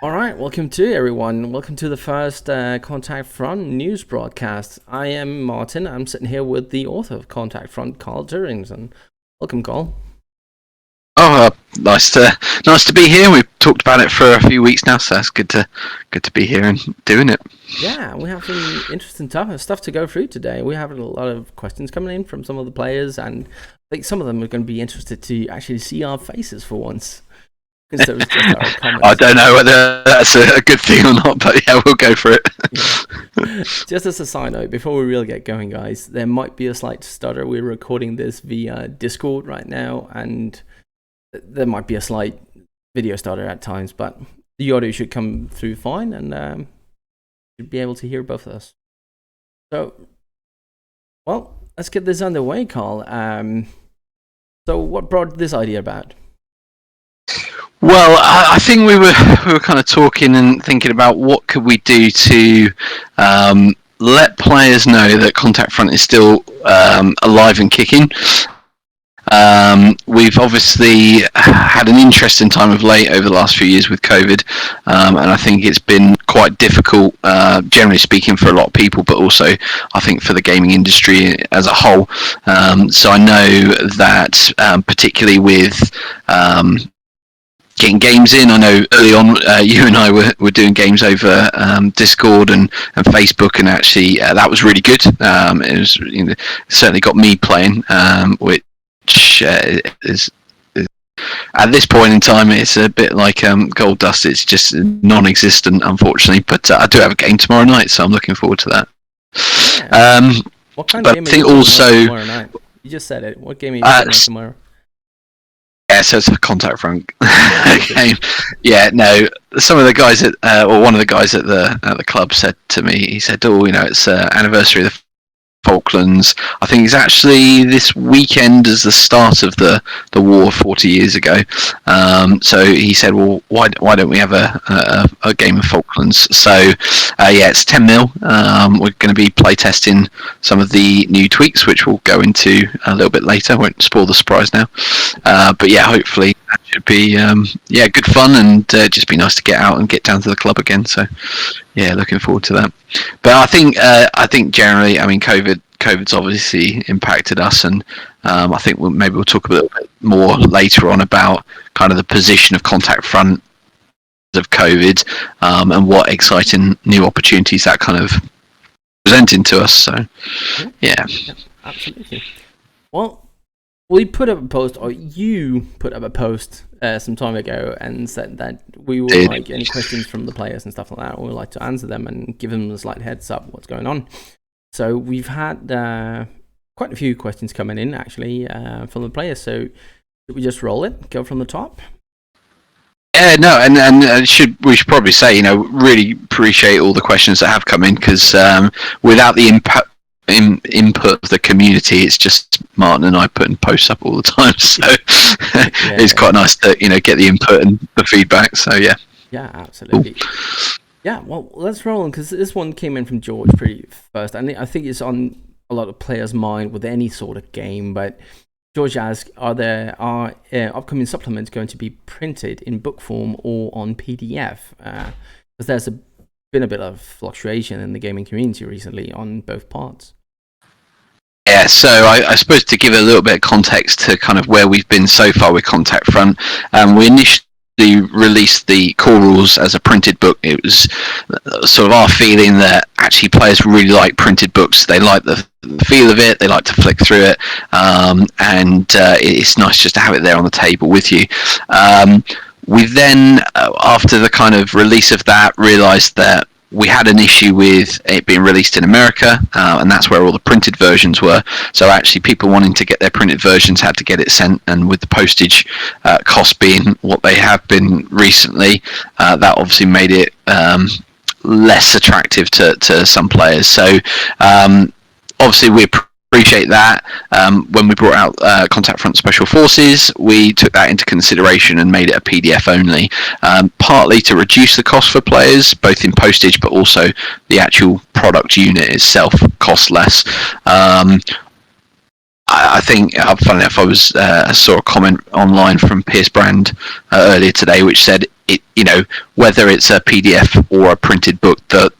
All right, welcome to everyone. Welcome to the first Contact Front news broadcast. I am Martin. I'm sitting here with the author of Contact Front, Carl Durrington. Welcome, Carl. Nice to be here. We've talked about it for a few weeks now, so it's good to be here and doing it. Yeah, we have some interesting stuff to go through today. We have a lot of questions coming in from some of the players, and I think some of them are going to be interested to actually see our faces for once. Instead of just our comments. I don't know whether that's a good thing or not, but yeah, we'll go for it. Yeah. Just as a side note, before we really get going, guys, there might be a slight stutter. We're recording this via Discord right now, and there might be a slight video stutter at times, but the audio should come through fine, and should be able to hear both of us. So, well, let's get this underway, Carl. So what brought this idea about? Well, I think we were kind of talking and thinking about what could we do to let players know that Contact Front is still alive and kicking. We've obviously had an interesting time of late over the last few years with COVID, and I think it's been quite difficult, generally speaking, for a lot of people, but also I think for the gaming industry as a whole. So I know that particularly with getting games in. I know early on you and I were doing games over Discord and Facebook, and actually that was really good. It was certainly got me playing, which is at this point in time it's a bit like gold dust. It's just non-existent, unfortunately. But I do have a game tomorrow night, so I'm looking forward to that. Yeah. What kind of game are you playing tomorrow night? You just said it. What game are you playing tomorrow? Yeah, so it's a Contact Front game. Yeah, no. Some of the guys or one of the guys at the club said to me, he said, "Oh, it's anniversary of the Falklands. I think it's actually this weekend as the start of the war 40 years ago." So he said, "Well, why don't we have a game of Falklands?" So yeah, it's 10 mil. We're going to be play testing some of the new tweaks, which we'll go into a little bit later. I won't spoil the surprise now. But yeah, hopefully that should be good fun, and just be nice to get out and get down to the club again. So yeah, looking forward to that. But I think generally, I mean, COVID's obviously impacted us, and I think maybe we'll talk a little bit more later on about kind of the position of Contact Front of COVID, and what exciting new opportunities that kind of presenting to us. So yeah, absolutely. Well, we put up a post, or you put up a post some time ago, and said that we would like any questions from the players and stuff like that. We would like to answer them and give them a slight heads up what's going on. So we've had quite a few questions coming in actually from the players. So should we just roll it? Go from the top. Yeah, no, and we should probably say, really appreciate all the questions that have come in, because without the input of the community, it's just Martin and I putting posts up all the time, so it's quite nice to get the input and the feedback. So yeah, absolutely. Yeah, well, let's roll on, because this one came in from George pretty first, and I think it's on a lot of players' mind with any sort of game. But George asks, are upcoming supplements going to be printed in book form or on PDF? Because there's been a bit of fluctuation in the gaming community recently on both parts. Yeah, so I suppose to give a little bit of context to kind of where we've been so far with Contact Front, we initially released the core rules as a printed book. It was sort of our feeling that actually players really like printed books. They like the feel of it, they like to flick through it, and it's nice just to have it there on the table with you. We then, after the kind of release of that, realised that we had an issue with it being released in America, and that's where all the printed versions were. So actually people wanting to get their printed versions had to get it sent, and with the postage costs being what they have been recently, that obviously made it less attractive to some players. So obviously we appreciate that. When we brought out Contact Front Special Forces, we took that into consideration and made it a PDF only, partly to reduce the cost for players, both in postage, but also the actual product unit itself costs less. I think, funny enough, I saw a comment online from Pierce Brand earlier today, which said, whether it's a PDF or a printed book, the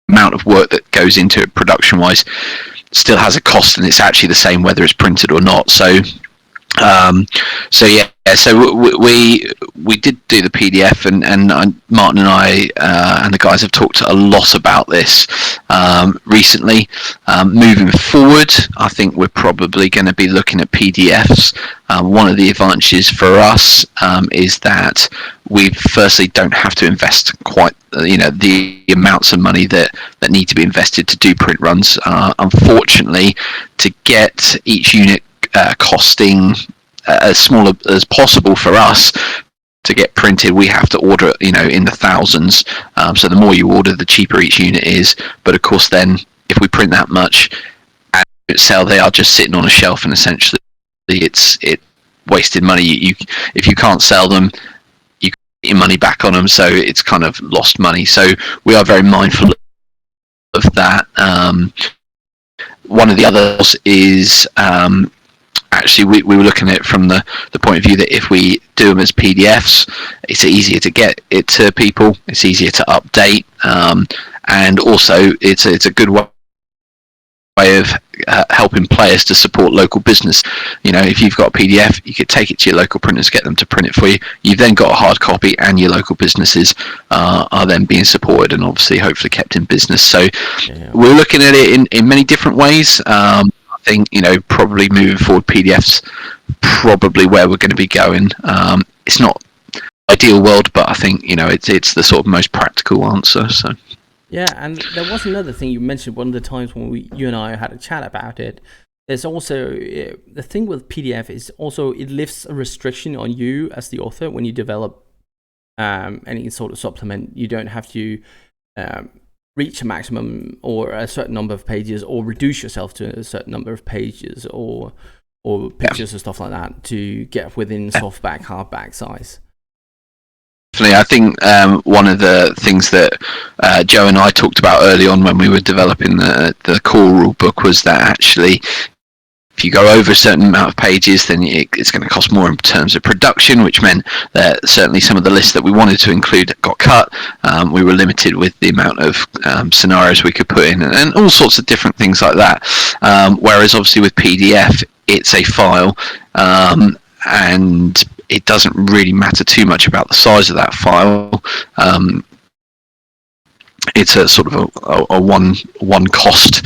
amount of work that goes into it production wise still has a cost, and it's actually the same whether it's printed or not. So we did do the PDF, and Martin and I and the guys have talked a lot about this recently. Moving forward, I think we're probably going to be looking at PDFs. One of the advantages for us is that we firstly don't have to invest quite the amounts of money that need to be invested to do print runs. Unfortunately, to get each unit costing as small as possible for us to get printed, we have to order in the thousands. So the more you order, the cheaper each unit is. But of course, then if we print that much and sell, they are just sitting on a shelf, and essentially it's wasted money. If you can't sell them, you get your money back on them, so it's kind of lost money. So we are very mindful of that. One of the others is actually we were looking at it from the point of view that if we do them as PDFs, it's easier to get it to people, it's easier to update, and also it's a good way of helping players to support local business. If you've got a PDF, you could take it to your local printers, get them to print it for you. You've then got a hard copy, and your local businesses are then being supported and obviously hopefully kept in business. So we're looking at it in many different ways. I think probably moving forward, PDFs probably where we're going to be going. It's not ideal world, but I think it's the sort of most practical answer. So yeah, and there was another thing you mentioned one of the times when you and I had a chat about it. There's also the thing with PDF is also it lifts a restriction on you as the author when you develop any sort of supplement. You don't have to reach a maximum or a certain number of pages, or reduce yourself to a certain number of pages or pictures and stuff like that to get within softback, hardback size. Definitely, I think one of the things that Joe and I talked about early on when we were developing the core rule book was that actually, if you go over a certain amount of pages, then it's going to cost more in terms of production, which meant that certainly some of the lists that we wanted to include got cut. We were limited with the amount of scenarios we could put in, and all sorts of different things like that. Whereas obviously with PDF, it's a file, and it doesn't really matter too much about the size of that file. It's a sort of a one cost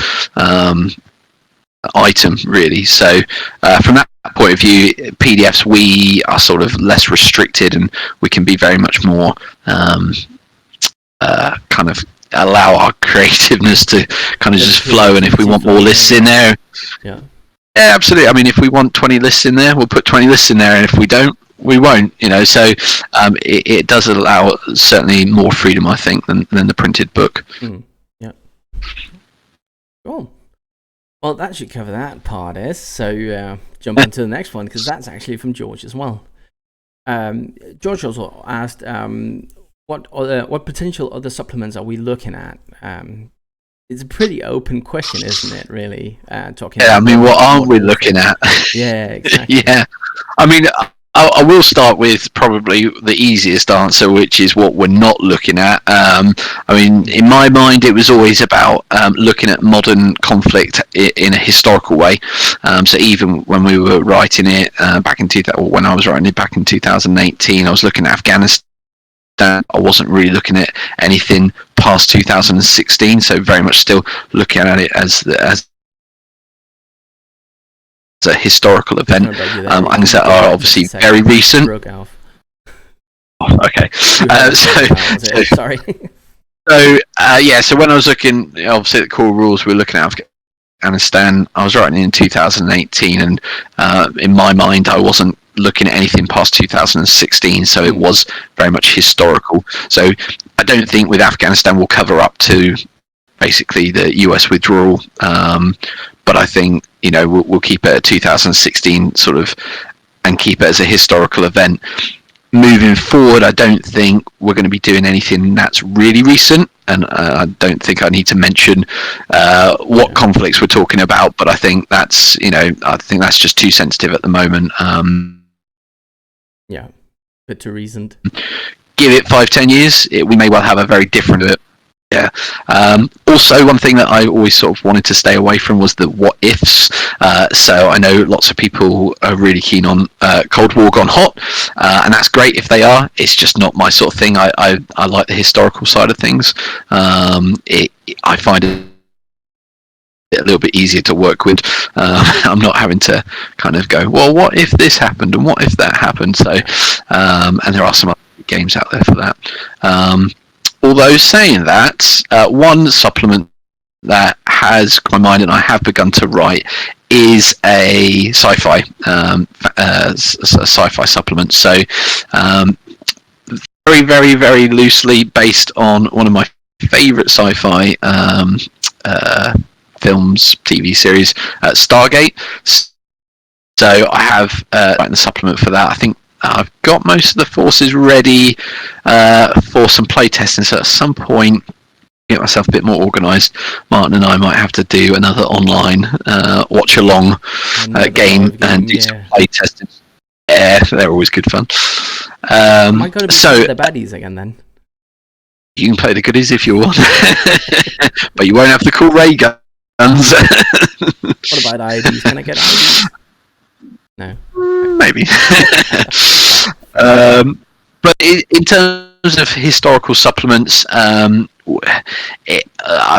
item, really. So from that point of view, PDFs, we are sort of less restricted, and we can be very much more kind of allow our creativeness to kind of just flow. And if we want more lists in there, yeah, absolutely. I mean, if we want 20 lists in there, we'll put 20 lists in there, and if we don't, we won't. So it does allow certainly more freedom, I think, than the printed book. Yeah. Cool. Well, that should cover that part, so jump into the next one, because that's actually from George as well. George also asked, what potential other supplements are we looking at? It's a pretty open question, isn't it, really? Talking. Yeah, I mean, what aren't we looking at? Yeah, exactly. Yeah. I mean, I will start with probably the easiest answer, which is what we're not looking at. I mean, in my mind, it was always about looking at modern conflict in a historical way. So even when we were writing it back in 2000, or when I was writing it back in 2018, I was looking at Afghanistan. I wasn't really looking at anything past 2016, so very much still looking at it as a historical event. Things that are obviously very recent. Okay. Sorry. So when I was looking, obviously at the core rules, we were looking at Afghanistan. I was writing in 2018, and in my mind, I wasn't looking at anything past 2016, so it was very much historical. So I don't think with Afghanistan we'll cover up to basically the US withdrawal, but I think we'll keep it at 2016 sort of, and keep it as a historical event. Moving forward, I don't think we're going to be doing anything that's really recent, and I don't think I need to mention what conflicts we're talking about, but I think that's just too sensitive at the moment. Yeah, bit too recent. give it 5-10 years, we may well have a very different. Yeah. Also, one thing that I always sort of wanted to stay away from was the what ifs. So I know lots of people are really keen on Cold War Gone Hot, and that's great if they are. It's just not my sort of thing. I like the historical side of things. I find it a little bit easier to work with. I'm not having to kind of go, well, what if this happened and what if that happened? So, and there are some other games out there for that. Although saying that, one supplement that has my mind and I have begun to write is a sci-fi sci-fi supplement. So very, very, very loosely based on one of my favourite sci-fi films, TV series, Stargate. So I have written a supplement for that. I think I've got most of the forces ready for some playtesting. So at some point, get myself a bit more organised, Martin and I might have to do another online watch-along game and do some playtesting. Yeah, they're always good fun. I might go to the baddies again then. You can play the goodies if you want, but you won't have the cool ray guns. What about IDs? Can I get IDs? No. Maybe. But in terms of historical supplements, I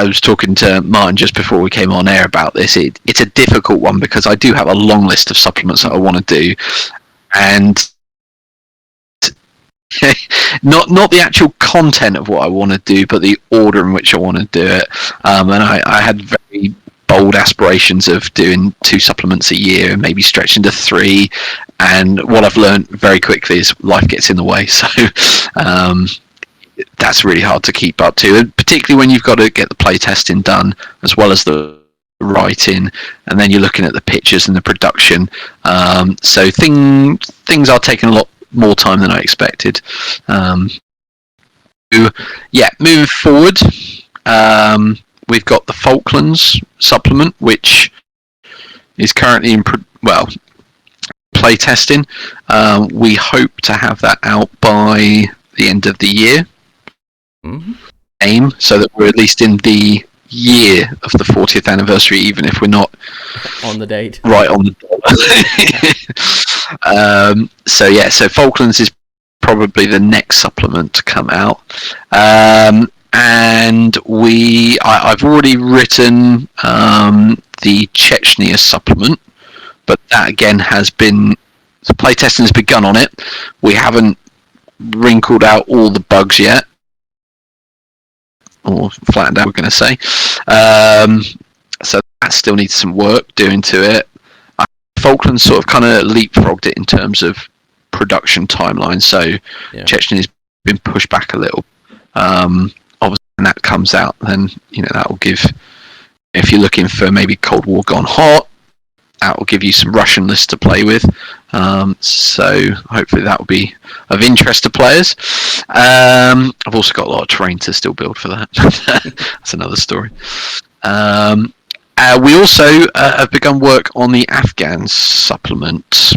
was talking to Martin just before we came on air about this. It's a difficult one because I do have a long list of supplements that I want to do, and not the actual content of what I want to do, but the order in which I want to do it. And I had very bold aspirations of doing 2 supplements a year and maybe stretching to 3. And what I've learned very quickly is life gets in the way. So that's really hard to keep up to, and particularly when you've got to get the play testing done as well as the writing, and then you're looking at the pictures and the production. So things are taking a lot more time than I expected. Moving forward, we've got the Falklands supplement, which is currently in play testing. We hope to have that out by the end of the year. Mm-hmm. Aim so that we're at least in the year of the 40th anniversary, even if we're not on the date. Right on the date. So Falklands is probably the next supplement to come out. And I've already written the Chechnya supplement, but that again the playtesting has begun on it. We haven't wrinkled out all the bugs yet, or flattened out, we're going to say. So that still needs some work doing to it. Falklands sort of kind of leapfrogged it in terms of production timeline, so Chechnya has been pushed back a little. Obviously, when that comes out, then that will give. If you're looking for maybe Cold War Gone Hot, that will give you some Russian lists to play with. So hopefully that will be of interest to players. I've also got a lot of terrain to still build for that. That's another story. We also have begun work on the Afghan supplement,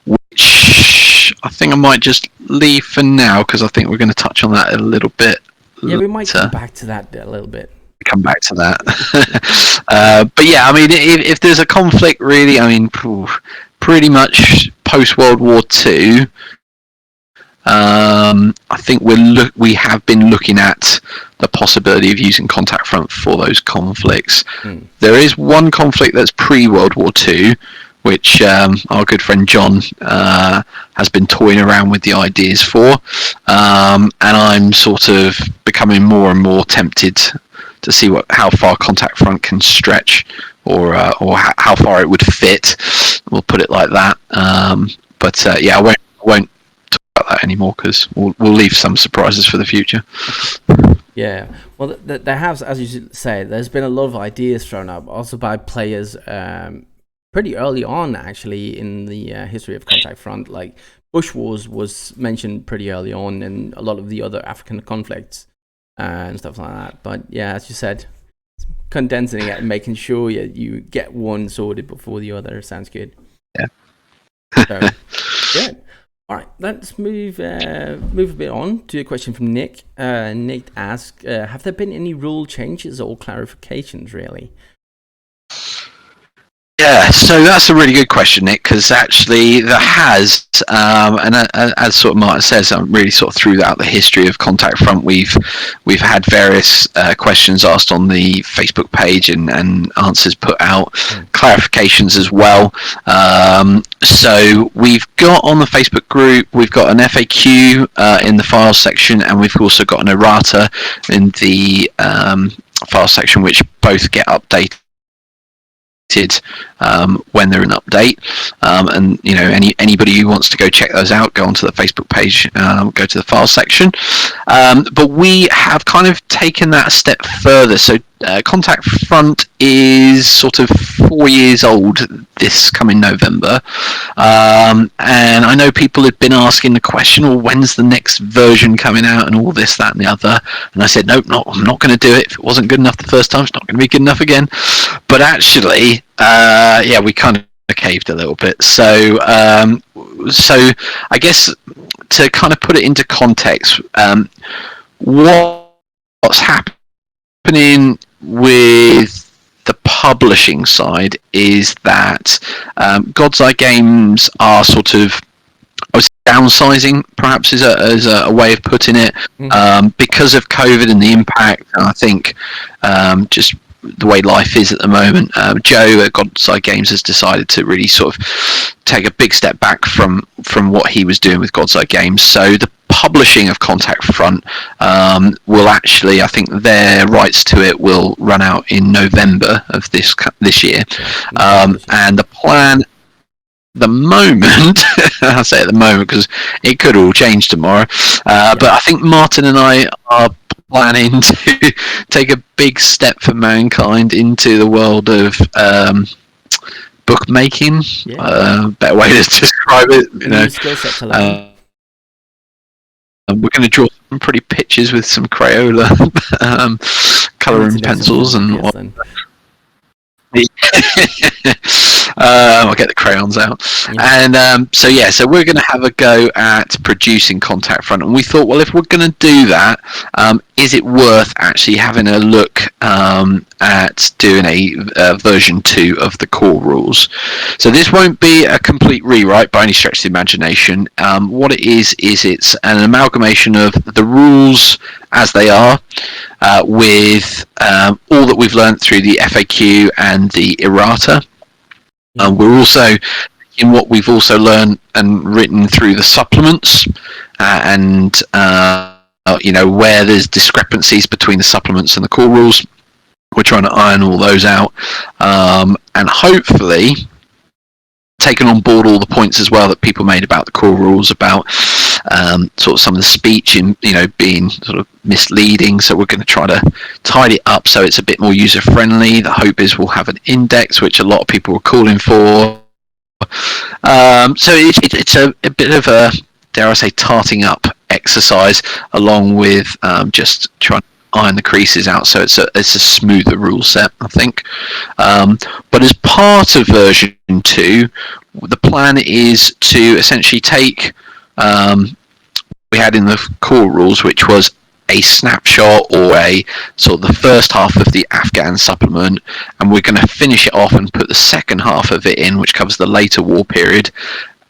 which I think I might just leave for now because I think we're going to touch on that a little bit. Yeah, we might come back to that a little bit. Come back to that. But yeah, I mean, if there's a conflict, really, I mean, pretty much post World War II, I think we have been looking at the possibility of using Contact Front for those conflicts. There is one conflict that's pre-World War II, which our good friend John has been toying around with the ideas for, and I'm sort of becoming more and more tempted to see how far Contact Front can stretch, or how far it would fit. We'll put it like that. But I won't talk about that anymore because we'll leave some surprises for the future. Yeah, well, there has, as you say, there's been a lot of ideas thrown up, also by players pretty early on, actually, in the history of Contact Front. Like Bush Wars was mentioned pretty early on, and a lot of the other African conflicts and stuff like that. But yeah, as you said, condensing it and making sure you get one sorted before the other sounds good. Yeah. So, good. All right, let's move a bit on to a question from Nick. Nick asked, have there been any rule changes or clarifications, really? Yeah, so that's a really good question, Nick, because actually there has, and as sort of Martin says, I'm really sort of throughout the history of Contact Front, we've had various questions asked on the Facebook page and answers put out, clarifications as well. So we've got on the Facebook group, we've got an FAQ in the files section, and we've also got an errata in the file section, which both get updated when they're in update, and anybody who wants to go check those out, go onto the Facebook page, go to the file section, but we have kind of taken that a step further. So Contact Front is sort of 4 years old this coming November, and I know people have been asking the question, well, when's the next version coming out and all this, that and the other, and I said nope, I'm not going to do it. If it wasn't good enough the first time, it's not going to be good enough again. But actually, we kind of caved a little bit. So I guess to kind of put it into context, what's happening with the publishing side is that God's Eye Games are sort of downsizing, perhaps is a way of putting it, because of COVID and the impact. And I think just the way life is at the moment, Joe at God's Eye Games has decided to really sort of take a big step back from what he was doing with God's Eye Games. So the publishing of Contact Front will actually, I think their rights to it will run out in November of this year, and the plan the moment I say at the moment because it could all change tomorrow, but I think Martin and I are planning to take a big step for mankind into the world of bookmaking. Better way to describe it, we're going to draw some pretty pictures with some Crayola colouring pencils and what. I'll get the crayons out, and so we're going to have a go at producing Contact Front, and we thought, well, if we're going to do that, is it worth actually having a look at doing a version 2 of the core rules? So this won't be a complete rewrite by any stretch of the imagination. What it is it's an amalgamation of the rules as they are, with all that we've learned through the FAQ and the errata. We're also in what we've also learned and written through the supplements, and where there's discrepancies between the supplements and the core rules, we're trying to iron all those out, and hopefully taken on board all the points as well that people made about the core rules, about sort of some of the speech in being sort of misleading. So we're going to try to tidy it up so it's a bit more user friendly. The hope is we'll have an index, which a lot of people are calling for. So it's a bit of a, dare I say, tarting up exercise, along with just trying to iron the creases out so it's a smoother rule set, I think. But as part of version 2, the plan is to essentially take we had in the core rules, which was a snapshot or a sort of the first half of the Afghan supplement, and we're going to finish it off and put the second half of it in, which covers the later war period,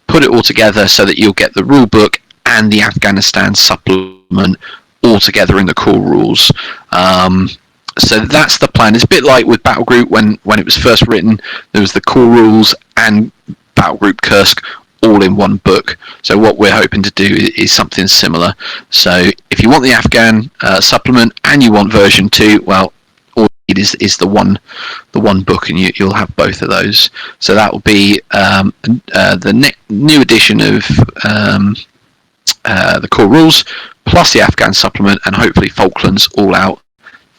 put it all together so that you'll get the rule book and the Afghanistan supplement all together in the core rules. So that's the plan. It's a bit like with Battle Group when it was first written, there was the core rules and Battle Group Kursk all in one book. So what we're hoping to do is something similar. So if you want the Afghan supplement and you want version 2, well, all you need is the one book, and you'll have both of those. So that will be the new edition of the core rules plus the Afghan supplement, and hopefully Falklands all out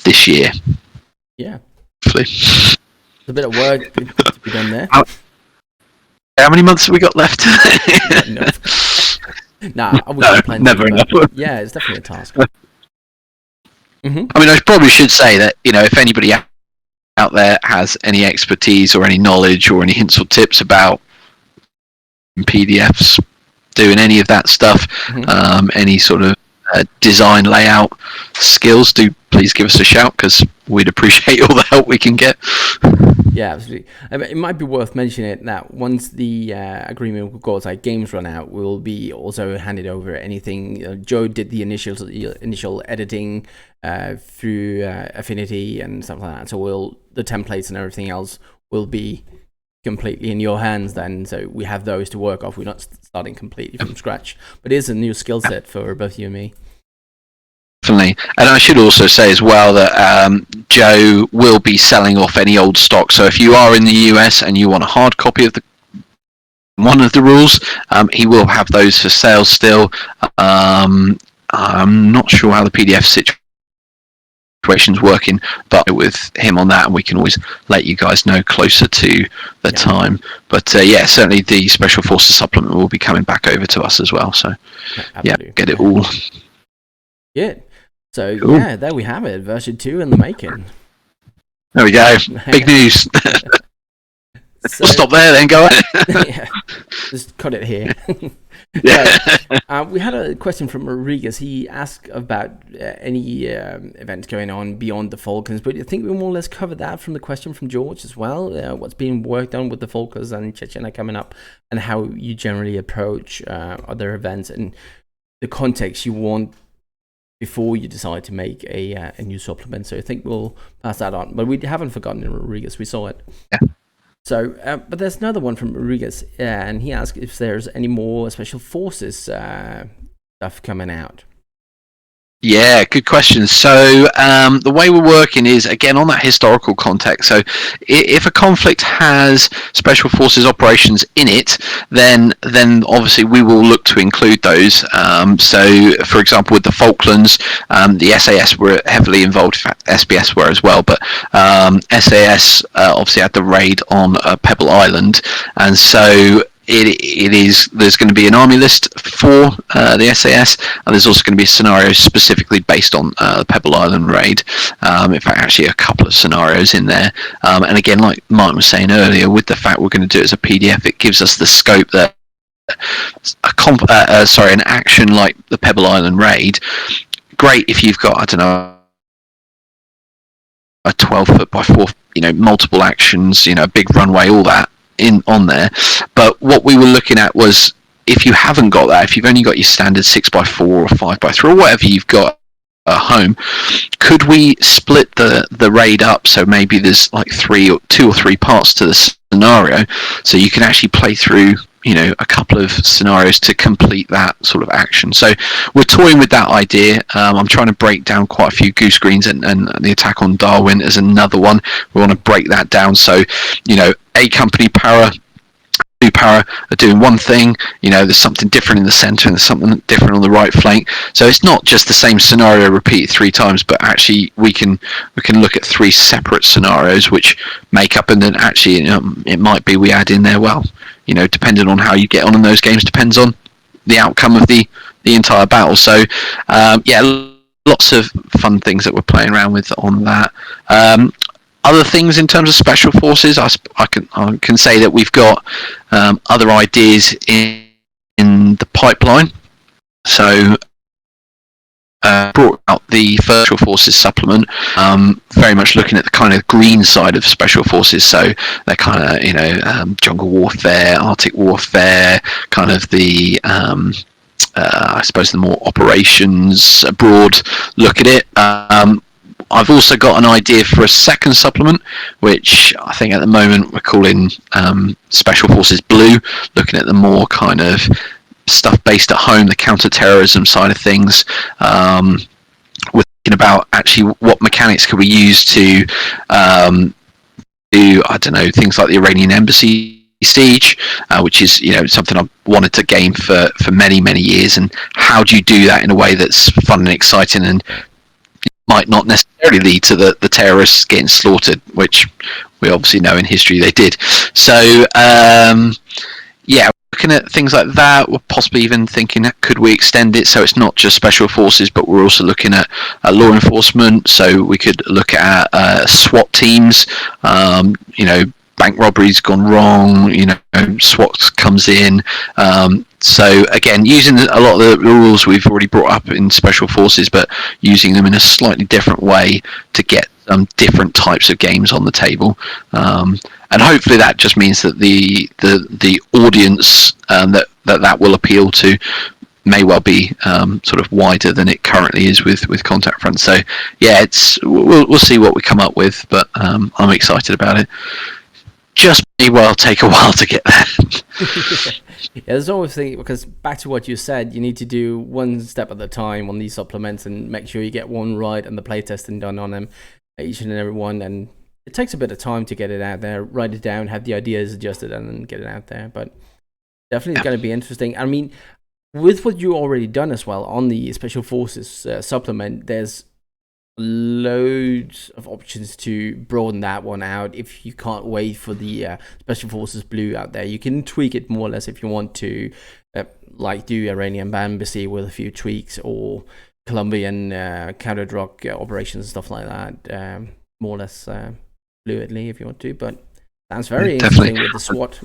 this year. Yeah, hopefully. There's a bit of work to be done there. How many months have we got left? Never enough. Yeah, it's definitely a task. I mean, I probably should say that if anybody out there has any expertise or any knowledge or any hints or tips about PDFs, doing any of that stuff, any sort of design layout skills, do please give us a shout, because we'd appreciate all the help we can get. Yeah, absolutely. It might be worth mentioning that once the agreement with Gortai Games run out, we'll be also handed over anything. Joe did the initial editing through Affinity and stuff like that. So the templates and everything else will be completely in your hands then. So we have those to work off. We're not starting completely from scratch. But it is a new skill set for both you and me. Definitely. And I should also say as well that Joe will be selling off any old stock. So if you are in the US and you want a hard copy of one of the rules, he will have those for sale still. I'm not sure how the PDF situation's working, but with him on that, and we can always let you guys know closer to the time. But certainly the Special Forces supplement will be coming back over to us as well. So get it all. Yeah. So cool. Yeah, there we have it. Version 2 in the making. There we go. Big news. We'll stop there then. Go on. Yeah, just cut it here. We had a question from Rodriguez. He asked about any events going on beyond the Falklands, but I think we more or less covered that from the question from George as well. What's being worked on with the Falklands and Chechnya coming up, and how you generally approach other events and the context you want before you decide to make a new supplement. So I think we'll pass that on. But we haven't forgotten Rodriguez. We saw it. Yeah. So, but there's another one from Rodriguez, and he asked if there's any more Special Forces stuff coming out. Yeah, good question. So the way we're working is, again, on that historical context. So if a conflict has Special Forces operations in it, then obviously we will look to include those. So, for example, with the Falklands, the SAS were heavily involved. In fact, SBS were as well. But SAS obviously had the raid on Pebble Island, and so there's going to be an army list for the SAS, and there's also going to be scenarios specifically based on the Pebble Island raid. In fact, actually a couple of scenarios in there. And again, like Martin was saying earlier, with the fact we're going to do it as a PDF, it gives us the scope that an action like the Pebble Island raid, great if you've got, I don't know, a 12-foot by 4, multiple actions, a big runway, all that on there. But what we were looking at was, if you haven't got that, if you've only got your standard 6x4 or 5x3 or whatever you've got at home, could we split the raid up so maybe there's like 2 or 3 parts to the scenario, so you can actually play through a couple of scenarios to complete that sort of action. So we're toying with that idea. I'm trying to break down quite a few goose greens, and the attack on Darwin is another one. We want to break that down so A company para, B para are doing one thing, there's something different in the center and there's something different on the right flank. So it's not just the same scenario repeated 3 times, but actually we can look at 3 separate scenarios which make up, and then actually it might be we add in there, depending on how you get on in those games, depends on the outcome of the entire battle. So lots of fun things that we're playing around with on that. Other things in terms of Special Forces, I can say that we've got other ideas in the pipeline. So brought out the Special Forces supplement, very much looking at the kind of green side of Special Forces. So they're kind of jungle warfare, Arctic warfare, kind of the I suppose the more operations abroad look at it. I've also got an idea for a second supplement, which I think at the moment we're calling Special Forces Blue, looking at the more kind of stuff based at home, the counter-terrorism side of things. We're thinking about actually what mechanics could we use to do, I don't know, things like the Iranian embassy siege, which is something I've wanted to game for many years, and how do you do that in a way that's fun and exciting and might not necessarily lead to the terrorists getting slaughtered, which we obviously know in history they did. So looking at things like that. We're possibly even thinking, could we extend it so it's not just Special Forces, but we're also looking at law enforcement, so we could look at SWAT teams, bank robberies gone wrong, SWAT comes in. So again, using a lot of the rules we've already brought up in Special Forces, but using them in a slightly different way to get different types of games on the table. And hopefully that just means that the audience that will appeal to may well be sort of wider than it currently is with Contact Front. So yeah, we'll see what we come up with, but I'm excited about it. Just may well take a while to get there. Yeah, there's always thing, because back to what you said, you need to do one step at a time on these supplements and make sure you get one right and the playtesting done on them, each and every one. And it takes a bit of time to get it out there, write it down, have the ideas adjusted, and then get it out there. But definitely it's going to be interesting. I mean, with what you already done as well on the Special Forces supplement, there's loads of options to broaden that one out. If you can't wait for the Special Forces Blue out there, you can tweak it more or less if you want to, like do Iranian Embassy with a few tweaks, or Colombian counter-drug operations, stuff like that, more or less fluidly if you want to. But sounds very interesting with the SWAT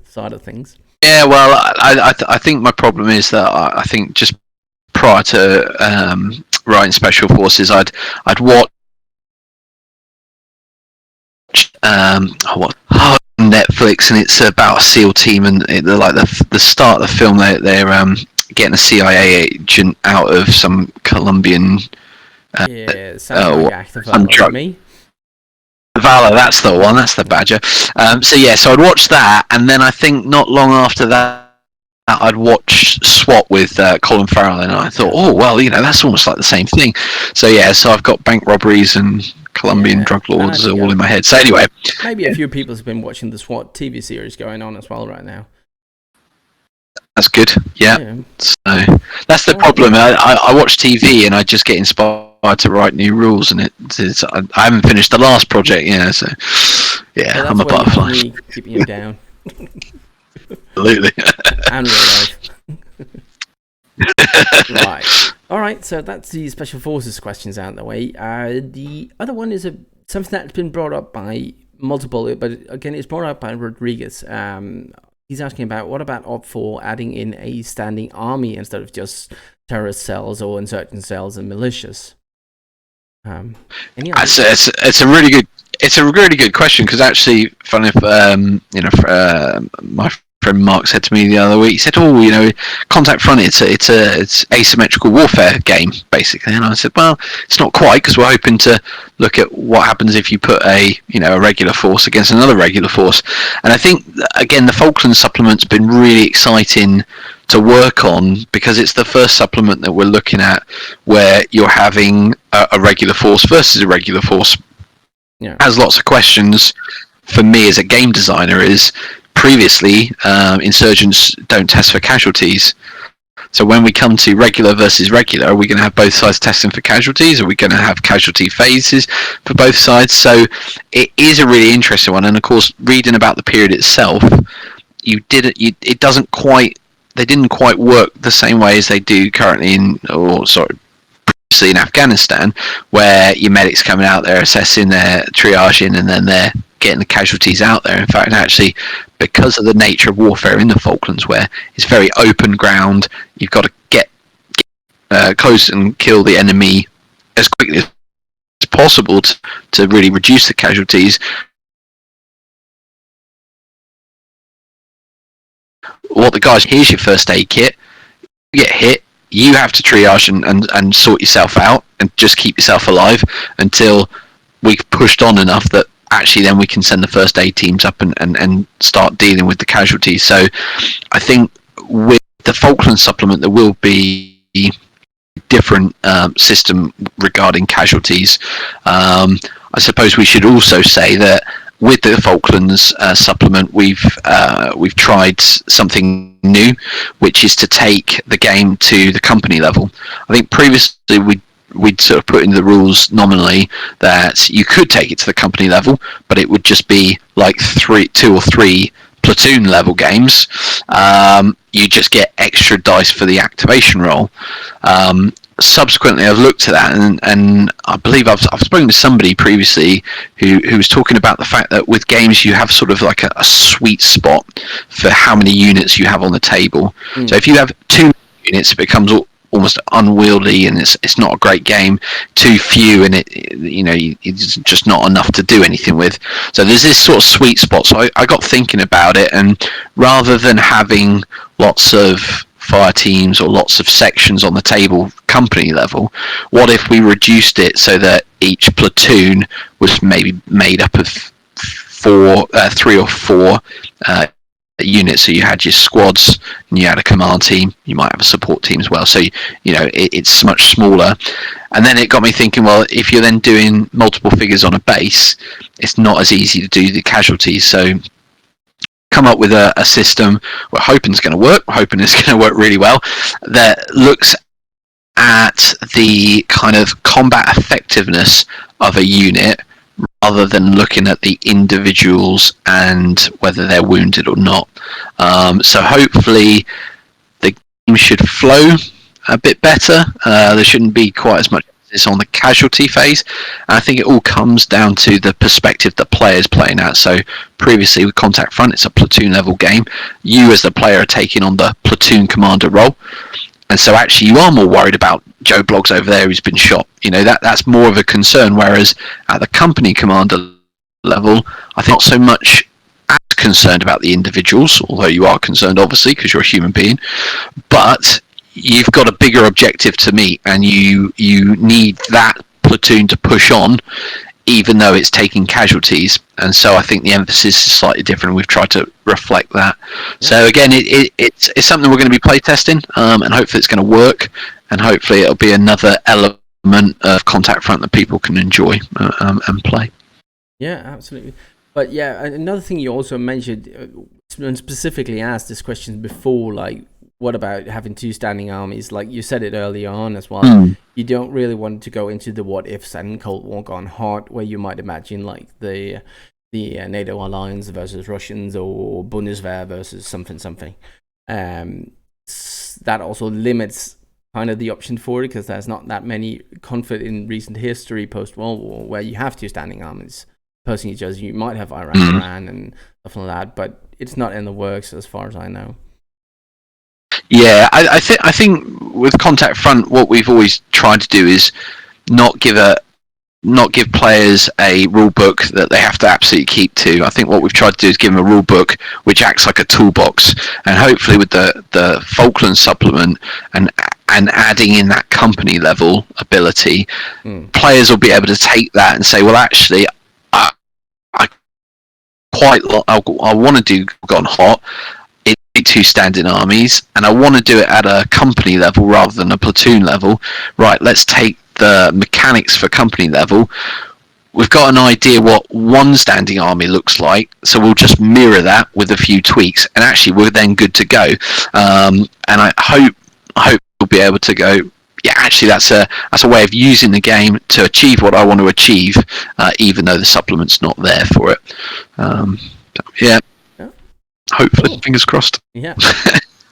side of things. Yeah, well, I think my problem is that I think just prior to writing Special Forces, I'd watch Netflix, and it's about a SEAL team, and they're like the start of the film, they're getting a CIA agent out of some Colombian sounds like Active Valor, me. Valor, that's the one, that's the Badger. So I'd watch that, and then I think not long after that I'd watch SWAT with Colin Farrell, and I thought, oh well, that's almost like the same thing. So I've got bank robberies and Colombian drug lords all in my head. So anyway, maybe a few people have been watching the SWAT TV series going on as well right now. That's good. Yeah. So that's the problem. I watch TV and I just get inspired to write new rules, and I haven't finished the last project. So I'm a butterfly. Keeping you down. Absolutely. And real life. Right. All right. So that's the Special Forces questions out of the way. The other one is something that's been brought up by multiple, but again, it's brought up by Rodriguez. He's asking about what about OPFOR adding in a standing army instead of just terrorist cells or insurgent cells and militias? It's a really good question, because actually, funny if my friend Mark said to me the other week, he said, Contact Front, it's asymmetrical warfare game basically, and I said, well, it's not quite, because we're hoping to look at what happens if you put a regular force against another regular force. And I think again the Falklands supplement's been really exciting to work on, because it's the first supplement that we're looking at where you're having a regular force versus a regular force. Has lots of questions for me as a game designer. Is previously insurgents don't test for casualties, so when we come to regular versus regular, are we going to have both sides testing for casualties? Are we going to have casualty phases for both sides? So it is a really interesting one, and of course reading about the period itself, they didn't quite work the same way as they do currently previously in Afghanistan, where your medics coming out there assessing their triaging, and then they're getting the casualties out there. In fact, actually, because of the nature of warfare in the Falklands, where it's very open ground, you've got to get close and kill the enemy as quickly as possible to really reduce the casualties. Here's your first aid kit. You get hit, you have to triage and sort yourself out and just keep yourself alive until we've pushed on enough that actually then we can send the first aid teams up and start dealing with the casualties. So I think with the Falklands supplement there will be a different system regarding casualties. I suppose we should also say that with the Falklands supplement, we've tried something new, which is to take the game to the company level. I think previously we'd sort of put in the rules nominally that you could take it to the company level, but it would just be like 2 or 3 platoon level games. You just get extra dice for the activation roll. subsequently I've looked at that, and I believe I've spoken to somebody previously who was talking about the fact that with games you have sort of like a sweet spot for how many units you have on the table. So if you have too many units, it becomes almost unwieldy, and it's not a great game. Too few, and it's just not enough to do anything with. So there's this sort of sweet spot. So I got thinking about it, and rather than having lots of fire teams or lots of sections on the table company level, what if we reduced it so that each platoon was maybe made up of 3 or 4 units? So you had your squads and you had a command team, you might have a support team as well, so it's much smaller. And then it got me thinking, well, if you're then doing multiple figures on a base, it's not as easy to do the casualties. So come up with a system we're hoping is going to work, we're hoping it's going to work really well, that looks at the kind of combat effectiveness of a unit rather than looking at the individuals and whether they're wounded or not. So hopefully the game should flow a bit better. There shouldn't be quite as much emphasis on the casualty phase. And I think it all comes down to the perspective the player's playing at. So previously with Contact Front, it's a platoon level game. You as the player are taking on the platoon commander role. And so actually you are more worried about Joe Bloggs over there who's been shot. That's more of a concern, whereas at the company commander level, I think not so much as concerned about the individuals, although you are concerned obviously because you're a human being, but you've got a bigger objective to meet, and you need that platoon to push on even though it's taking casualties. And so I think the emphasis is slightly different. We've tried to reflect that. So again, it's something we're going to be playtesting, and hopefully it's going to work, and hopefully it'll be another element of Contact Front that people can enjoy and play. Yeah, absolutely. But yeah, another thing you also mentioned, and specifically asked this question before, like, what about having 2 standing armies? Like you said it earlier on as well. You don't really want to go into the what ifs and Cold War gone hard, where you might imagine like the NATO alliance versus Russians, or Bundeswehr versus something. That also limits kind of the option for it, because there's not that many conflict in recent history post World War where you have 2 standing armies opposing each other. You might have Iran and stuff like that, but it's not in the works as far as I know. Yeah, I think with Contact Front, what we've always tried to do is not give players a rule book that they have to absolutely keep to. I think what we've tried to do is give them a rule book which acts like a toolbox, and hopefully with the Falklands supplement and adding in that company level ability, players will be able to take that and say, well, actually, I want to do Gone Hot. 2 standing armies, and I want to do it at a company level rather than a platoon level. Right, let's take the mechanics for company level. We've got an idea what 1 standing army looks like, so we'll just mirror that with a few tweaks, and actually we're then good to go. And I hope we'll be able to go, yeah, actually that's a way of using the game to achieve what I want to achieve, even though the supplement's not there for it. Yeah. Hopefully, cool. Fingers crossed. Yeah.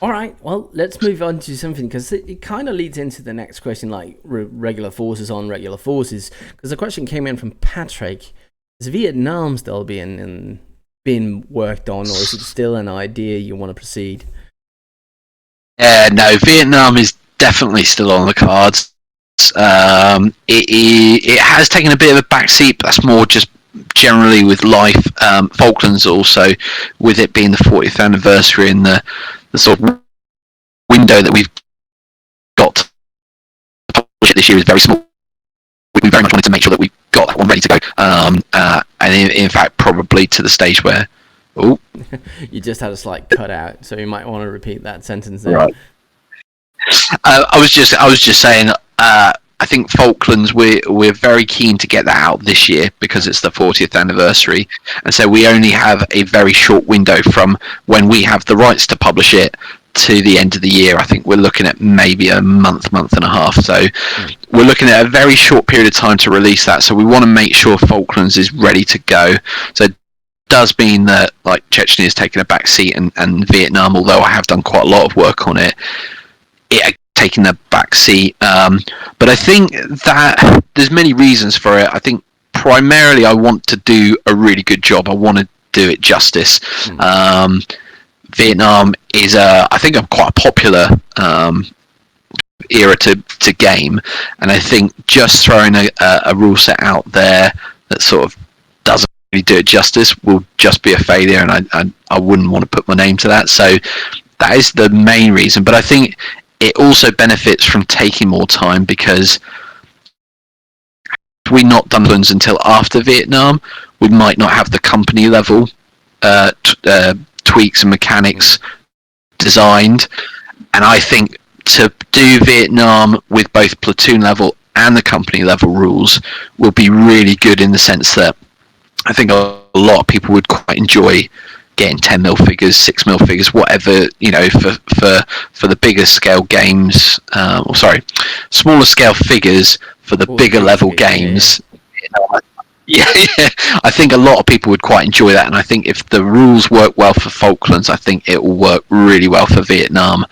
All right. Well, let's move on to something, because it kind of leads into the next question, like regular forces on regular forces. Because the question came in from Patrick: is Vietnam still being worked on, or is it still an idea you want to proceed? No, Vietnam is definitely still on the cards. It has taken a bit of a backseat, but that's more just generally with life. Falklands also, with it being the 40th anniversary and the sort of window that we've got to publish it this year is very small. We very much wanted to make sure that we've got that one ready to go, and in fact probably to the stage where you just had a slight cut out, so you might want to repeat that sentence there. Right. I was just saying, I think Falklands, we're very keen to get that out this year because it's the 40th anniversary, and so we only have a very short window from when we have the rights to publish it to the end of the year. I think we're looking at maybe a month and a half. So we're looking at a very short period of time to release that. So we want to make sure Falklands is ready to go. So it does mean that like Chechnya is taking a back seat, and Vietnam, although I have done quite a lot of work on it, it taking the back seat. But I think that there's many reasons for it. I think primarily I want to do a really good job. I want to do it justice. Vietnam is I think I'm quite a popular era to game, and I think just throwing a rule set out there that sort of doesn't really do it justice will just be a failure, and I wouldn't want to put my name to that. So that is the main reason. But I think it also benefits from taking more time, because if we not done ones until after Vietnam, we might not have the company level tweaks and mechanics designed. And I think to do Vietnam with both platoon level and the company level rules will be really good, in the sense that I think a lot of people would quite enjoy getting 10mm figures, 6mm figures, whatever, for the bigger scale games, smaller scale figures for the bigger level games. Yeah, I think a lot of people would quite enjoy that, and I think if the rules work well for Falklands, I think it will work really well for Vietnam.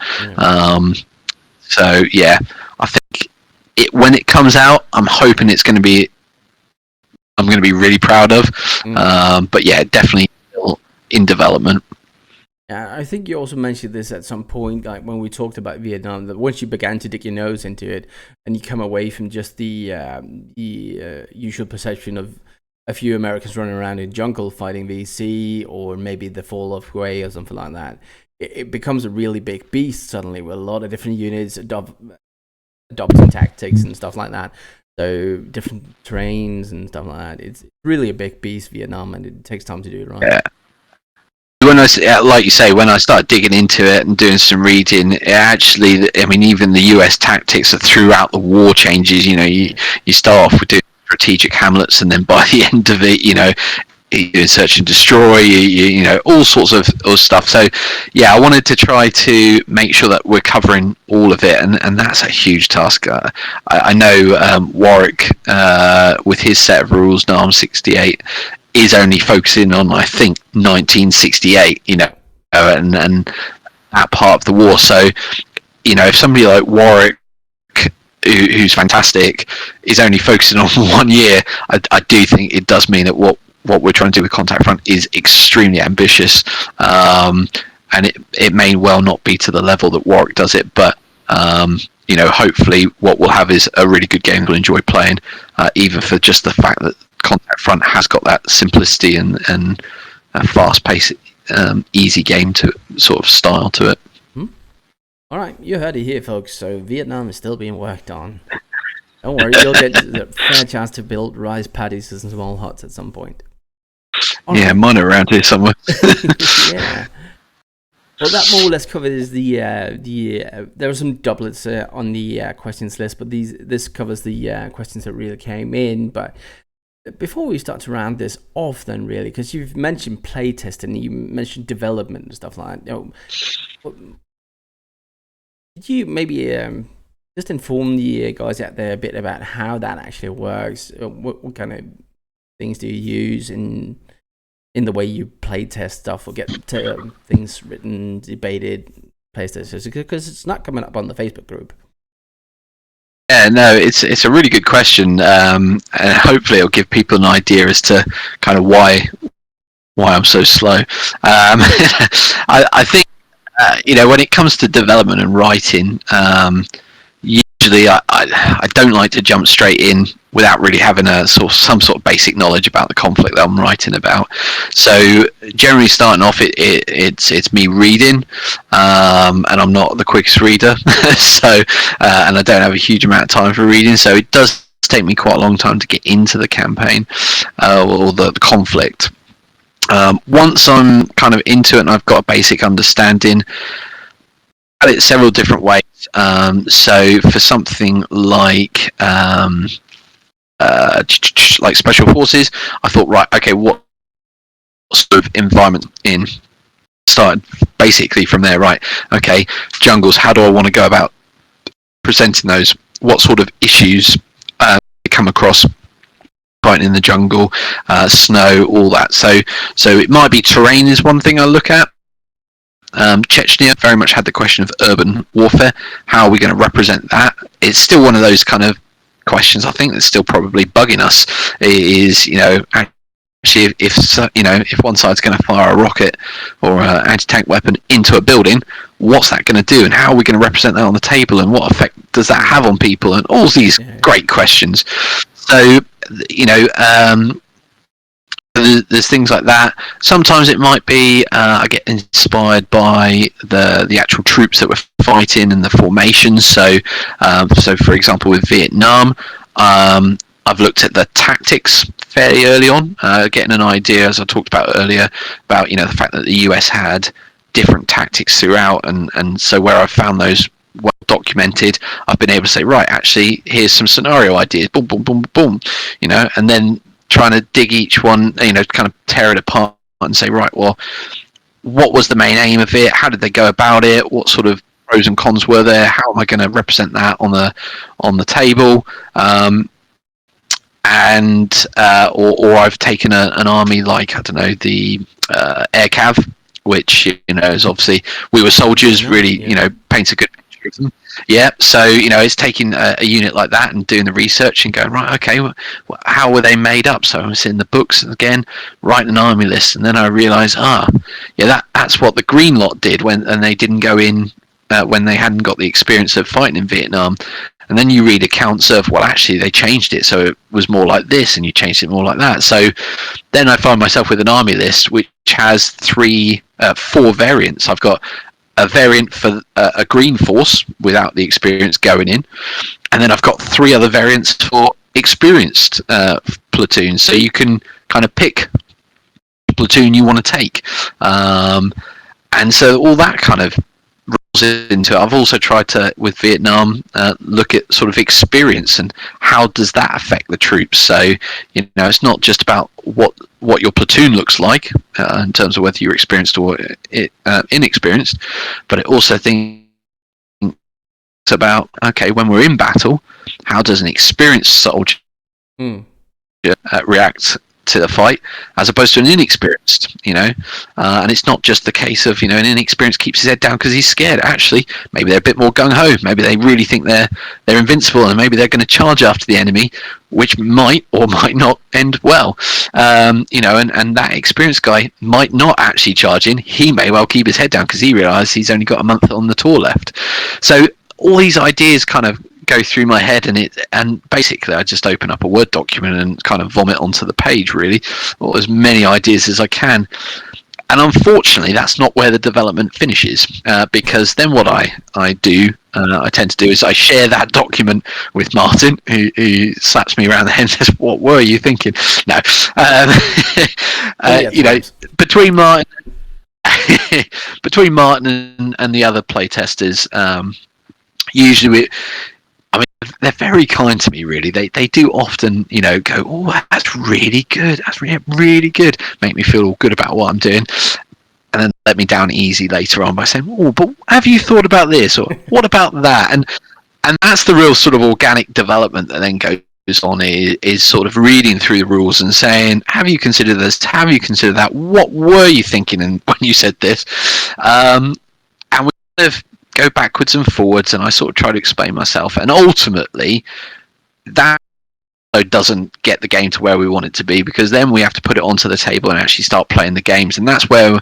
So yeah, I think when it comes out, I'm hoping I'm going to be really proud of. But yeah, definitely still in development. Yeah, I think you also mentioned this at some point, like when we talked about Vietnam, that once you began to dig your nose into it, and you come away from just the usual perception of a few Americans running around in jungle fighting VC, or maybe the fall of Hue or something like that, it becomes a really big beast suddenly, with a lot of different units adopting tactics and stuff like that. So different terrains and stuff like that. It's really a big beast, Vietnam, and it takes time to do it right. Yeah. Like you say, when I started digging into it and doing some reading, even the US tactics are throughout the war changes. You start off with doing strategic hamlets, and then by the end of it, you're doing search and destroy, all sorts of stuff. So yeah, I wanted to try to make sure that we're covering all of it, and that's a huge task. I know Warwick, with his set of rules, NARM 68, is only focusing on, I think, 1968, and that part of the war. So, if somebody like Warwick, who's fantastic, is only focusing on 1 year, I do think it does mean that what we're trying to do with Contact Front is extremely ambitious, and it may well not be to the level that Warwick does it, but hopefully what we'll have is a really good game we'll enjoy playing, even for just the fact that Contact Front has got that simplicity and a fast-paced, easy game to sort of style to it. All right, you heard it here, folks. So Vietnam is still being worked on. Don't worry, you'll get a fair chance to build rice paddies and small huts at some point. Yeah, mine are around here somewhere. Yeah. Well, that more or less covers there were some doublets on the questions list, but this covers the questions that really came in. But before we start to round this off, then really, because you've mentioned playtest and you mentioned development and stuff like that, could you maybe just inform the guys out there a bit about how that actually works? What kind of things do you use in the way you playtest stuff, or get things written, debated, playtest? Because it's not coming up on the Facebook group. Yeah, no, it's a really good question, and hopefully it'll give people an idea as to kind of why I'm so slow. I think when it comes to development and writing, usually I don't like to jump straight in without really having some sort of basic knowledge about the conflict that I'm writing about. So generally starting off, it's me reading, and I'm not the quickest reader, so and I don't have a huge amount of time for reading, so it does take me quite a long time to get into the campaign or the conflict. Once I'm kind of into it and I've got a basic understanding, at it several different ways. So for something like special forces, I thought, right, okay, what sort of environment in? Started basically from there, right? Okay, jungles. How do I want to go about presenting those? What sort of issues come across fighting in the jungle, snow, all that. So it might be terrain is one thing I look at. Chechnya very much had the question of urban warfare. How are we going to represent that? It's still one of those kind of questions, I think, that's still probably bugging us. Is, actually, if one side's going to fire a rocket or an anti-tank weapon into a building, what's that going to do, and how are we going to represent that on the table, and what effect does that have on people, and all these great questions. So, there's things like that. Sometimes it might be I get inspired by the actual troops that were fighting and the formations. So for example, with Vietnam, I've looked at the tactics fairly early on, getting an idea, as I talked about earlier, about the fact that the US had different tactics throughout, and so where I've found those well documented, I've been able to say, right, actually, here's some scenario ideas, boom, boom, boom, boom, and then trying to dig each one, kind of tear it apart and say, right, well, what was the main aim of it? How did they go about it? What sort of pros and cons were there? How am I going to represent that on the table? Or I've taken an army like, I don't know, the Air Cav, which is obviously, we were soldiers, really, paints a good picture of them. Yeah, so it's taking a unit like that and doing the research and going, right, okay, how were they made up? So I was in the books again, writing an army list, and then I realised, that's what the green lot did and they didn't go in when they hadn't got the experience of fighting in Vietnam. And then you read accounts of, well, actually they changed it, so it was more like this, and you changed it more like that. So then I find myself with an army list which has 4 variants. I've got a variant for a green force without the experience going in, and then I've got 3 other variants for experienced platoons. So you can kind of pick the platoon you want to take, and so all that kind of rolls into it. I've also tried to, with Vietnam, look at sort of experience and how does that affect the troops. So it's not just about what your platoon looks like in terms of whether you're experienced or inexperienced, but it also thinks about, okay, when we're in battle, how does an experienced soldier react to the fight as opposed to an inexperienced, and it's not just the case of an inexperienced keeps his head down because he's scared. Actually, maybe they're a bit more gung-ho, maybe they really think they're invincible, and maybe they're going to charge after the enemy, which might or might not end well, and that experienced guy might not actually charge in. He may well keep his head down because he realizes he's only got a month on the tour left. So all these ideas kind of go through my head, and basically I just open up a Word document and kind of vomit onto the page, really, or as many ideas as I can. And unfortunately, that's not where the development finishes, because then what I tend to do is I share that document with Martin, who slaps me around the head and says, "What were you thinking?" No, between Martin and the other playtesters, usually they're very kind to me, really. They do often, go, "Oh, that's really good. That's really good." Make me feel all good about what I'm doing, and then let me down easy later on by saying, "Oh, but have you thought about this, or what about that?" And that's the real sort of organic development that then goes on, is sort of reading through the rules and saying, "Have you considered this? Have you considered that? What were you thinking when you said this?" And we kind of go backwards and forwards, and I sort of try to explain myself, and ultimately that doesn't get the game to where we want it to be, because then we have to put it onto the table and actually start playing the games, and that's where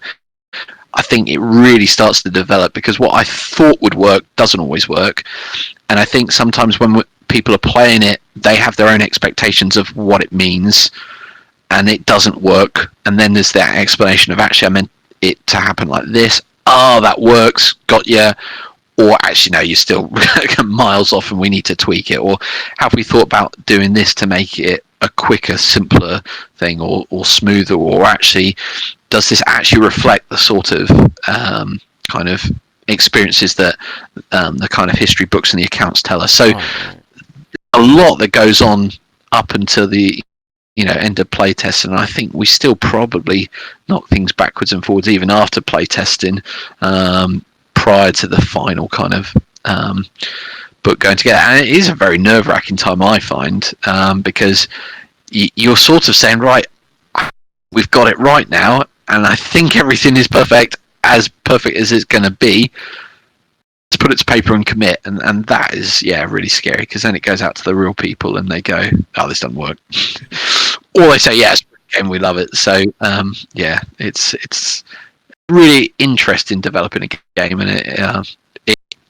I think it really starts to develop, because what I thought would work doesn't always work, and I think sometimes when people are playing it, they have their own expectations of what it means, and it doesn't work, and then there's that explanation of, actually I meant it to happen like this. Oh, that works, got you. Or actually, no, you're still miles off and we need to tweak it. Or have we thought about doing this to make it a quicker, simpler thing, or smoother? Or actually, does this actually reflect the sort of kind of experiences that the kind of history books and the accounts tell us? So a lot that goes on up until the end of playtest, and I think we still probably knock things backwards and forwards even after playtesting, prior to the final kind of book going together. And it is a very nerve-wracking time, I find, because you're sort of saying, right, we've got it right now, and I think everything is perfect, as perfect as it's going to be, to put it to paper and commit, and that is really scary, because then it goes out to the real people and they go, oh, this doesn't work, or they say, yes, and we love it. So it's really interesting developing a game, and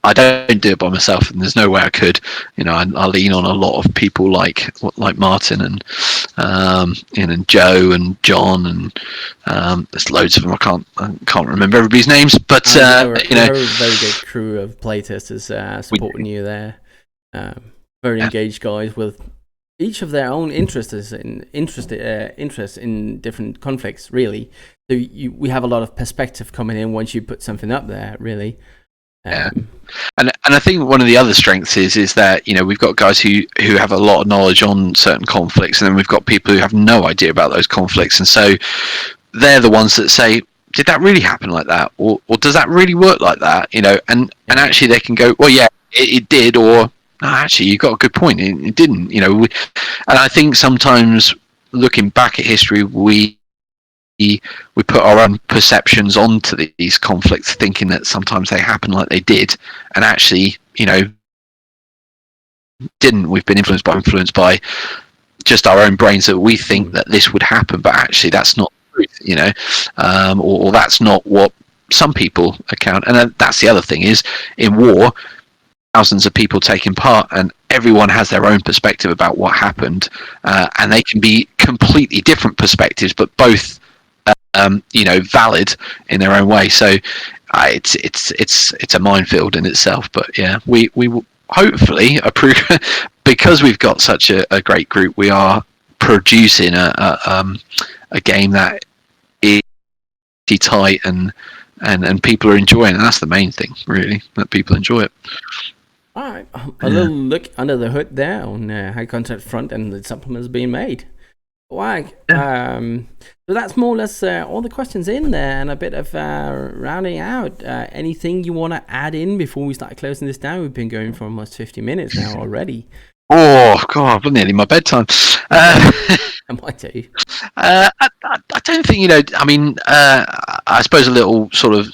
I don't do it by myself, and there's no way I could. I lean on a lot of people like Martin and Joe and John, and there's loads of them. I can't remember everybody's names, but we're a very good crew of playtesters supporting you there. Very engaged guys with each of their own interests in different conflicts, really. So we have a lot of perspective coming in once you put something up there, really. And I think one of the other strengths is that we've got guys who have a lot of knowledge on certain conflicts, and then we've got people who have no idea about those conflicts, and so they're the ones that say, did that really happen like that, or does that really work like that? And actually they can go, well, yeah, it did, or no, actually you got a good point, it didn't. And I think sometimes looking back at history, we put our own perceptions onto these conflicts, thinking that sometimes they happen like they did, and actually, didn't. We've been influenced by just our own brains, that we think that this would happen, but actually that's not the truth, or that's not what some people account. And that's the other thing, is in war, thousands of people taking part, and everyone has their own perspective about what happened, and they can be completely different perspectives, but both valid in their own way. So it's a minefield in itself. But yeah, we hopefully because we've got such a great group, we are producing a game that is tight and people are enjoying it. And that's the main thing, really, that people enjoy it. All right, a little look under the hood there on how Contact Front and the supplements being made. Wag. So that's more or less all the questions in there, and a bit of rounding out. Anything you want to add in before we start closing this down? We've been going for almost 50 minutes now already. Oh God, nearly my bedtime. I might tell you. I don't think I mean, I suppose a little sort of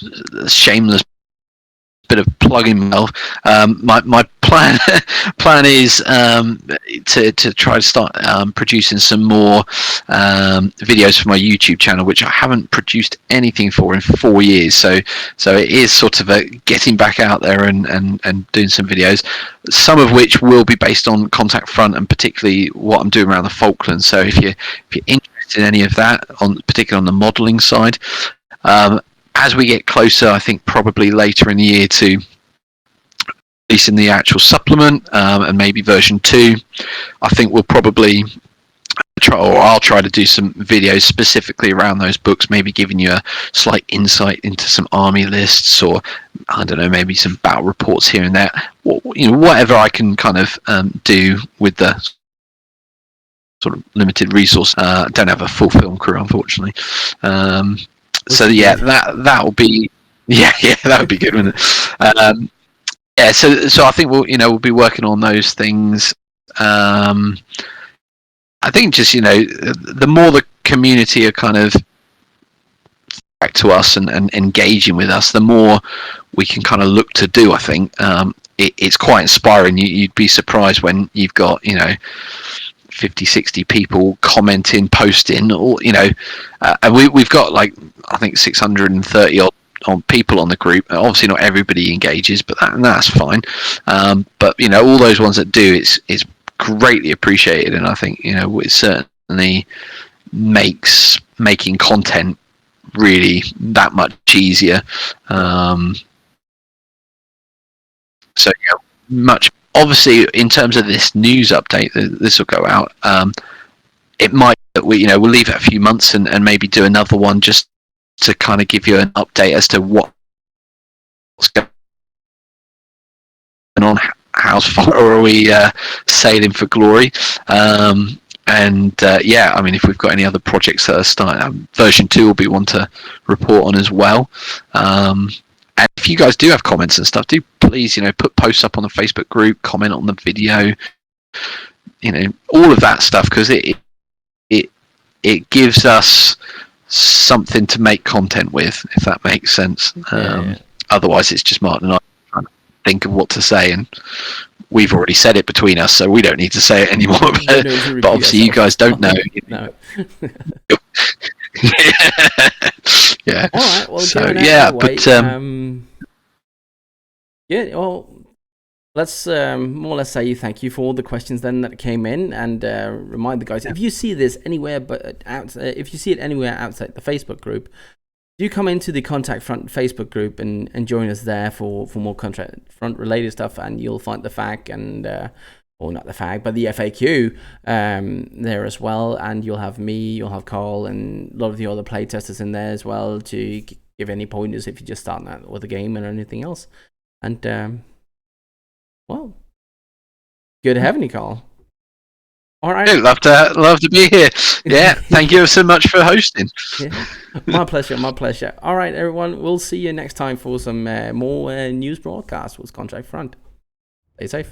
shameless bit of plugging myself. My plan is to try to start producing some more videos for my YouTube channel, which I haven't produced anything for in 4 years. So it is sort of a getting back out there and doing some videos, some of which will be based on Contact Front, and particularly what I'm doing around the Falklands. So if you're interested in any of that, particularly on the modelling side, as we get closer, I think probably later in the year, to releasing the actual supplement, and maybe version 2, I think we'll probably I'll try to do some videos specifically around those books, maybe giving you a slight insight into some army lists, or I don't know, maybe some battle reports here and there. Whatever I can kind of do with the sort of limited resource. Don't have a full film crew, unfortunately. So yeah, that will be that would be good, wouldn't it? So I think we'll be working on those things. I think just the more the community are kind of back to us and engaging with us, the more we can kind of look to do. I think it's quite inspiring. You'd be surprised when you've got 50, 60 people commenting, posting, or and we've got like I think 630 on people on the group. Obviously not everybody engages, but that's fine. But all those ones that do, it's greatly appreciated, and I think it certainly makes making content really that much easier. So much. Obviously, in terms of this news update, this will go out. It might we'll leave it a few months and maybe do another one just to kind of give you an update as to what's going on. How far are we sailing for glory? And I mean, if we've got any other projects that are starting, version 2 will be one to report on as well. And if you guys do have comments and stuff, do please, put posts up on the Facebook group, comment on the video, all of that stuff, because it gives us something to make content with, if that makes sense. Otherwise, it's just Martin and I trying to think of what to say, and we've already said it between us, so we don't need to say it anymore. But obviously, you guys don't know. No. Yeah. All right. Well, so yeah, but yeah. Well, let's more or less say thank you for all the questions then that came in, and remind the guys, if you see this anywhere if you see it anywhere outside the Facebook group, do come into the Contact Front Facebook group and join us there for more Contact Front related stuff, and you'll find the FAQ and or not the FAQ, but the FAQ there as well, and you'll have me, you'll have Carl, and a lot of the other playtesters in there as well to give any pointers if you just start out with the game and anything else. And well, good having you, Carl. All right. Love to be here. Yeah, thank you so much for hosting. Yeah. My pleasure. All right, everyone. We'll see you next time for some more news broadcasts with Contact Front. Stay safe.